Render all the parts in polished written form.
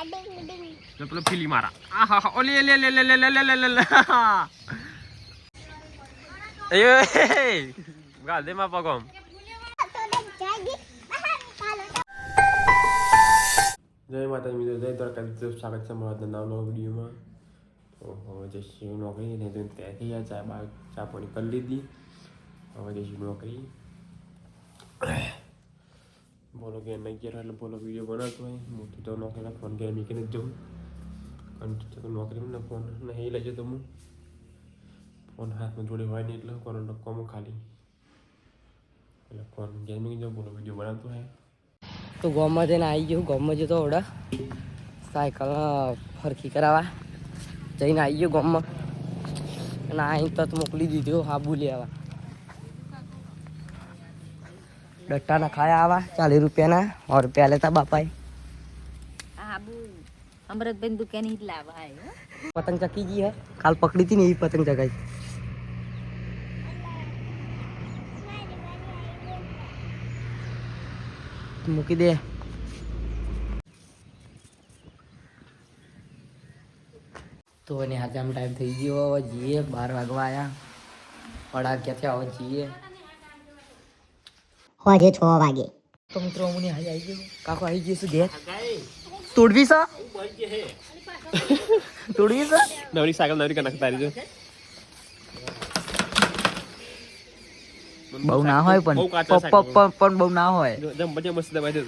પેલો ફીલી મારા આહા ઓલી લે લે લે લે લે લે લે લે અયો ગાલ દે માં પગમ જય માતા મિત્રો જય દ્વારકા સ્વાગત છે મારા નવા વિડીયોમાં. તો હવે જઈશું નોકરી ને તો ત્યાં ચા પાણી કરી લીધી. હવે જઈશું નોકરી. બોલો કે નહીં ગયા એટલે બોલો વિડીયો બનાવતો હોય હું તો નોકરીના ફોન ઘેર મૂકીને જ જઉં કારણ નોકરીમાં ફોન નહીં લઈ જતો હું ફોન હાથમાં જોડે હોય નહીં એટલે કોનો નક્કોમાં ખાલી એટલે ફોન ઘેર મૂકી જાઉં બોલો વિડીયો બનાવતો હોય. તો ગામમાં જઈને આવી ગયું. ગામમાં જતો ઓડા સાયકલ ફરકી કરાવવા જઈને આવી ગયો ગામમાં અને અહીં તત મોકલી દીધો હાબુ લેવા. ડટ્ટાના ખાયા આવા 40 રૂપિયાના 100 રૂપિયા લેતા બાપાએ. હાબુ અમૃતબેન દુકાન ही लावा है. પતંગ ચકી ગઈ હે કાલ પકડી હતી ને એ પતંગ ચગાઈ મૂકી દે. તો અને આજે આમ ટાઈમ થઈ ગયો. હવે જઈએ 12 વાગવા આવ્યા. 11:30 હવે જઈએ. હોજે 6 વાગે. તો મિત્રો અમને હાલ આવી ગયો. કાકો આવી ગયો શું ઘેર તોડવી છે તોડવી છે નવરી સાયકલ નવરી કનક તારી જો બહુ ના હોય પણ બહુ ના હોય. જમ બજે મસ્ત દબાઈ દે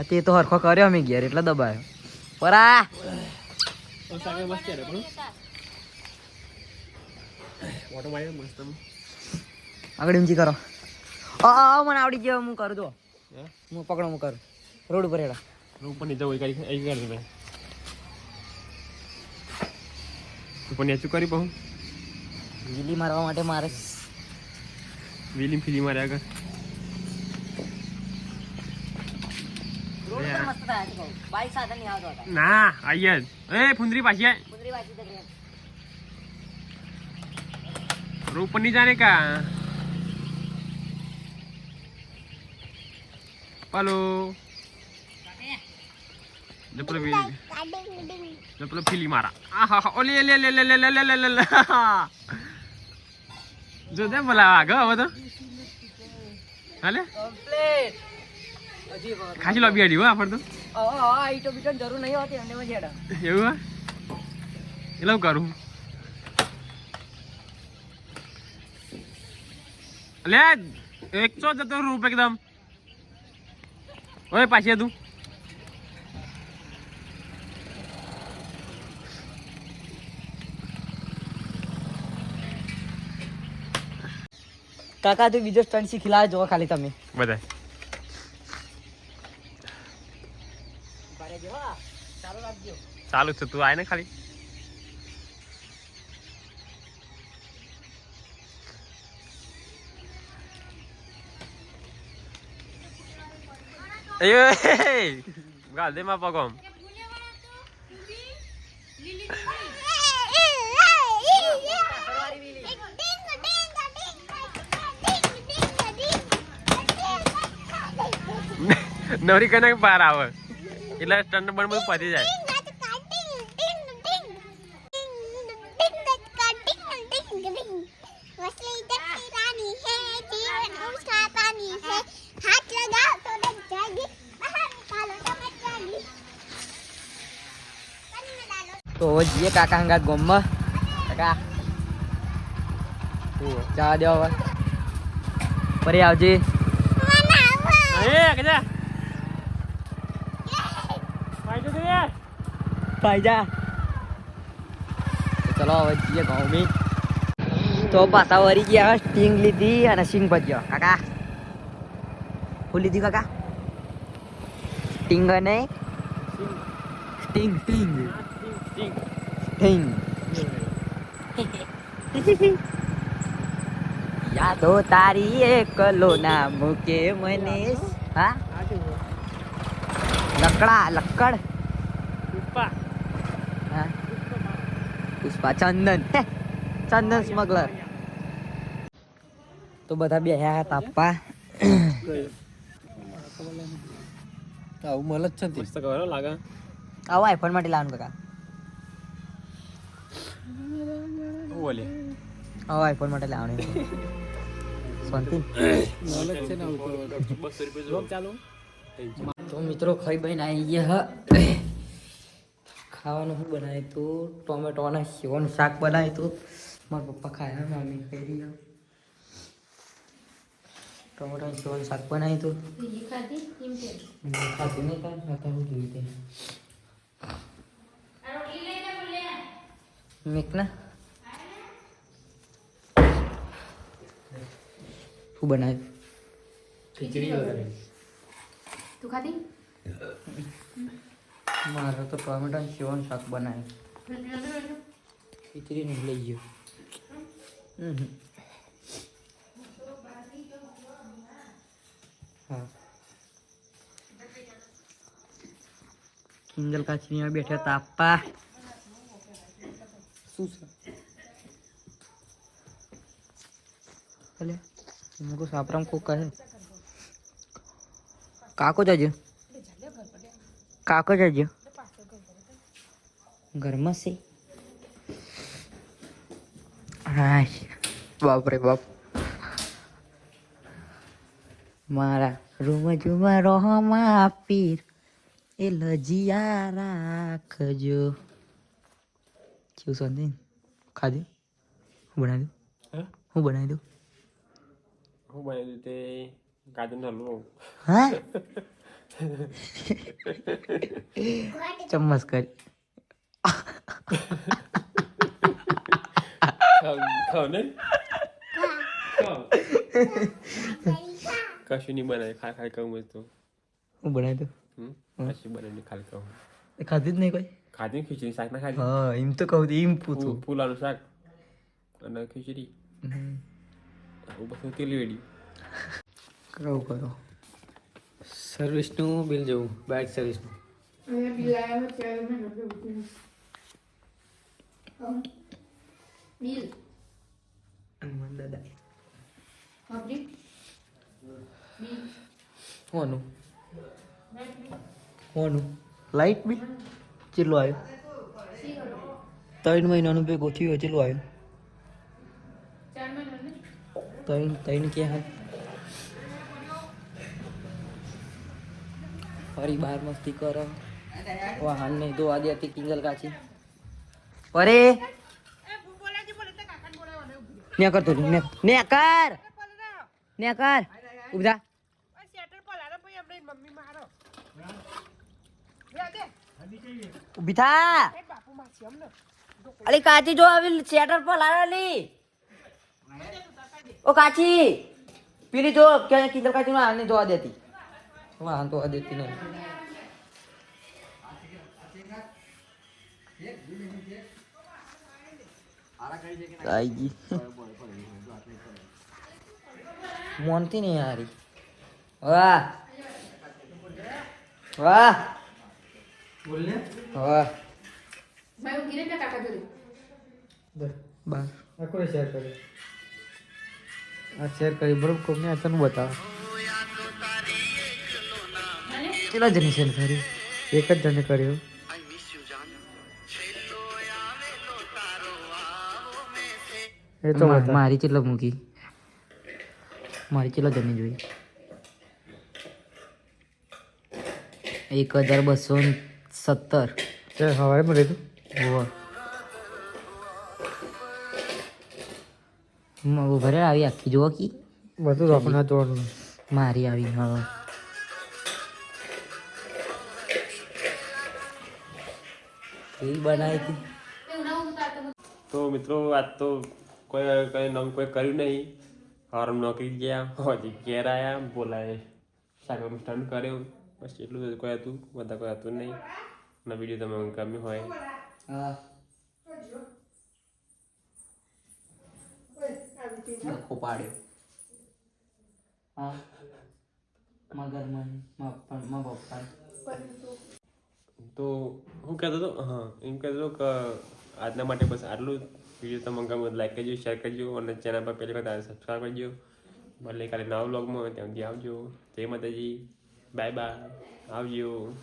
તે તો હરખો કર્યો અમે ઘેર એટલે દબાયો. પરા સાયકલ મસ્ત કરે પણ ઓટો મારી મસ્ત આગળ ઊંચી કરો. મને આવડી ગયો. હું કરું તો હું પકડો હું કરું રોડ ઉપર હેડા ઉપર ની જવું કરી કરી દે ભાઈ ઉપર નેચું કરી પાઉં વીલી મારવા માટે મારે વીલી ફીલી મારે આગળ ના આયે એ ફુંદરી પાછી रोड पर नहीं जाने का. हेलो जब फीली मारा आहा ओली ले ले ले ले ले ले ले जो दे बोला आगे अब तो हाले खासी लॉबी आडी हो आपण तो આઈટો બીટો જરૂર નહીં હોતી અને મજેડા એવું એ લવ કરું ले 170 रुपये एकदम ओए पाशी तू કાકા તું બીજો સ્ટન્ટ શીખી લાવ જો ખાલી તમે બધાય ચાલુ છે તું આય ને ખાલી અયો ગાલ દે માં પગમ નવરી કને બહાર આવે એટલે સ્ટન્ડ બન બધું પતી જાય. તો હવે જઈએ કાકા હંગાત ગોમમાં. કાકા ચા દો હવે ફરી આવજે. ભાઈ જા ચલો હવે જઈએ ગામમાં. તો પાછા વળી ગયા. સ્ટિંગ લીધી અને સિંગ ભજ્યો. કાકા શું લીધી કાકા? સ્ટિંગ અને સ્ટિંગ સ્ટિંગ યાદો તારી એકલો ના મૂકે મને. હા લક્કડ પુષ્પા ચંદન સ્મગલર. તો બધા બેહ્યા તાપા આવું મળે જ છે મસ્ત કવર લાગે. આવો આઈફોન માટે લાવવાનું કાકા હું બોલે આવો આઈફોન માટે લાવવાનું શાંતિ મળે જ છે ને આવું તો 200 રૂપિયા ચાલુ. તો મિત્રો ખાઈ ભાઈ આવી ગયા ખાવાનું શું બનાવ્યું હતું ટોમેટોના સેવનું શાક બનાવ્યું હતું મારા પપ્પા ખાયા મમ્મી ખાઈ રહ્યા ટોમેટોનું સેવનું શાક બનાવ્યું હતું ખાધું નહીં કાંઈ ખાતા હું જોયું તે મેકના શું બનાવ્યું ખીચડી વગેરે. તું ખાધી મારે તો ટોમેટોનું સેવનું શાક બનાવ્યું ખીચડી નહીં લઈ ગયો હા કિંજલ કાચીમાં બેઠા તાપા શું છે અલે મુકો સાપરામ કો કહે કાકો જજો ઘરમાં છે હા બાપ રે બાપ મારા રૂમ જુમા રોહમાં પીર એ લજિયા રાખજો કેવું સંધી ખાધું હું બનાવી દઉં હે હું બનાવી દઉં હું બનાવ્યું તે ગાજરનો હલવો. હા ચમ્મચ કરી ખાવ ને ખાવ કશું નહીં બનાવે ખાઈ કહું તો હું બનાવી દઉં કશું બનાવીને ખાલી કહું ખાધું જ નહીં કોઈ ખાધી ખીચડી શાક ના ખાધી હા એમ તો કહું એમ પૂછું ફૂલાનું શાક અને ખીચડી બધું તેલી વેડી કરો કરો સર્વિસનું બિલ જવું બાઇક સર્વિસનું હનુમાન દાદા કોનું લાઇટ બિલ ચેટલું આવ્યું 3 મહિનાનું ભેગું થયું ચેટલું આવ્યું 3 કે હાલ ફરી બાર મસ્તી કરો વાહન નહીં દો આદિ હતી કિંજલ કાચી અરે ને કરતો ને કર ઉભા ઉભી થા અલી કાચી જો આવી શેટર પર લાડલી ઓ કાચી પીલી જો ક્યાં કિંજલ કાચી નો આને જોવા દેતી વાહન તો દેતી નહીં आई जी मोनती नहीं आ रही वाह वाह बोलने वाह मैं गिरे पे काका जोरे बस आपको शेयर करें शेयर करी बरोबर को मैं अचानक बता चलो जनी शेयर करी एक ज जने કર્યો એ તો મારી કેટલો મૂકી મારી કેટલો જમી જોઈ 1217 હવારે મળે તું ભરે આવી આખી જોવા કી બધું આપણે જોવાનું મારી આવી હા એ બનાવી હતી તો મિત્રો આજ તો કોઈ નામ કોઈ કર્યું નહીં હવારમાં નોકરી ગયા હજી ઘેર આવ્યા બોલાય શાક অনুষ্ঠাન કર્યો બસ એટલું જ કોઈ હતું બધા કોઈ હતું નહીં અને વિડીયો તમે ગમ્યું હોય હા લખો પાડ્યો હા મગરમાં પપ્પા તો હું કહેતો હતો હા એમ કહેતો હતો કે આજના માટે બસ આટલું વિડીયો તમે ગમે લાઈક કરજો શેર કરજો અને ચેનલ પર પહેલી વખત સબસ્ક્રાઈબ કરજો મળે કાલે નવા વ્લોગમાં ત્યાં આવજો જય માતાજી બાય બાય આવજો.